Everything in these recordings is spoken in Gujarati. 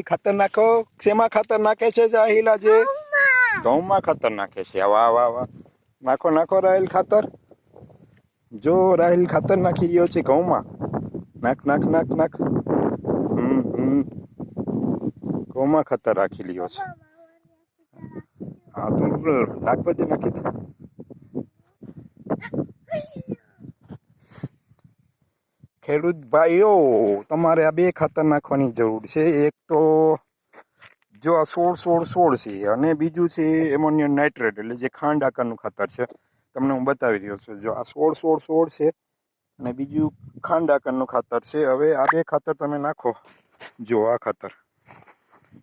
ખાતર નાખો. શેમાં ખાતર નાખે છે રાહિલ આજે? ઘઉંમાં ખાતર નાખે છે. વાહ વાહ વાહ. નાખો નાખો રાહિલ ખાતર. જો રાહિલ ખાતર નાખી રહ્યો છે ઘઉંમાં. નાખ નાખ નાખ નાખ. ઘઉંમાં ખાતર રાખી રહ્યો છે. હા તું શાકભાજી નાખી દે. ખેડૂત ભાઈઓ, તમારે આ બે ખાતર નાખવાની જરૂર છે. એક તો જો આ 16-16-16 છે અને બીજું છે એમોનિયમ નાઇટ્રેટ, એટલે જે ખાંડ આકારનું ખાતર છે. તમને હું બતાવી રહ્યો છું. જો આ 16-16-16 છે અને બીજું ખાંડ આકારનું ખાતર છે. હવે આ બે ખાતર તમે નાખો. જો આ ખાતર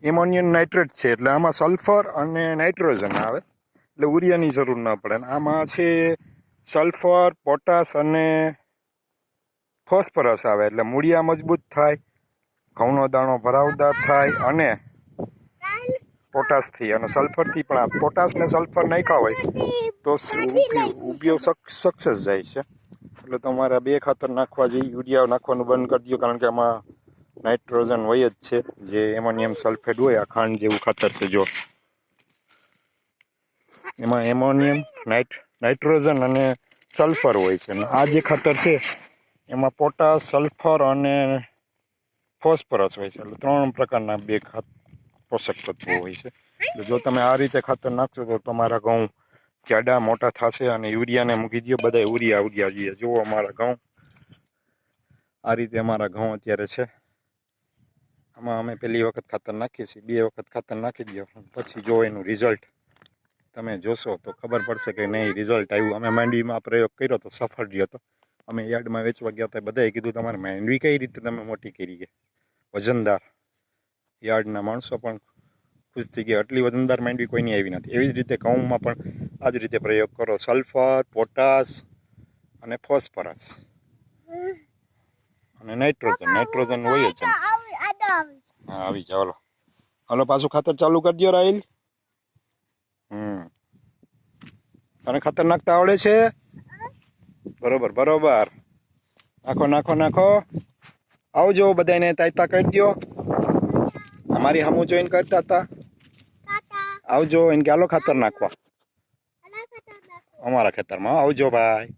એમોનિયમ નાઇટ્રેટ છે, એટલે આમાં સલ્ફર અને નાઇટ્રોજન આવે, એટલે ઉરિયાની જરૂર ન પડે. આમાં છે સલ્ફર, પોટાશ અને ફોસ્ફરસ આવે, એટલે મૂળિયા મજબૂત થાય, ઘઉંનો દાણો ભરાવદાર થાય અને પોટાશથી અને સલ્ફરથી પણ. પોટાશ ને સલ્ફર નાખ્યા હોય તો ઉપયોગ સક્સેસ જાય છે. એટલે તમારે બે ખાતર નાખવા જોઈએ. યુરિયા નાખવાનું બંધ કરી દો, કારણ કે આમાં નાઇટ્રોજન હોય જ છે, જે એમોનિયમ સલ્ફેટ હોય, આ ખાંડ જેવું ખાતર છે. જો એમાં એમોનિયમ નાઇટ્રોજન અને સલ્ફર હોય છે. અને આ જે ખાતર છે એમાં પોટાશ, સલ્ફર અને ફોસ્ફરસ હોય છે. એટલે 3 પ્રકારના બે પોષક તત્વો હોય છે. એટલે જો તમે આ રીતે ખાતર નાખશો તો તમારા ઘઉં જાડા મોટા થશે. અને યુરિયાને મૂકી દો, બધા ઉરિયા જોઈએ. જુઓ અમારા ઘઉં આ રીતે, અમારા ઘઉં અત્યારે છે. આમાં અમે પહેલી વખત ખાતર નાખીએ છીએ. 2 વખત ખાતર નાખી દો, પછી જો એનું રિઝલ્ટ તમે જોશો તો ખબર પડશે કે નહીં રિઝલ્ટ આવ્યું. અમે માંડવીમાં પ્રયોગ કર્યો તો સફળ રહ્યો હતો. અમે યાર્ડમાં વેચવા ગયા હતા, બધાએ કીધું તમારે માંડવી કઈ રીતે તમે મોટી કરી છે, વજનદાર. યાર્ડના માણસો પણ ખુશ થઈ ગયા. આટલી વજનદાર માંડવી કોઈની આવી નથી. એવી જ રીતે ઘઉંમાં પણ આ જ રીતે પ્રયોગ કરો. સલ્ફર, પોટાશ અને ફોસ્ફરસ અને નાઇટ્રોજન હોય જ. હા આવી જાવ. હાલો પાછું ખાતર ચાલુ કરી દો રાહિલ. તને ખાતર નાખતા આવડે છે? બરોબર બરોબર. નાખો નાખો નાખો. આવજો બધાને તાયતા કરી દો. અમારી સામું જોઈને કરતા હતા. આવજો એને કે હાલો ખાતર નાખવા અમારા ખેતરમાં. આવજો ભાઈ.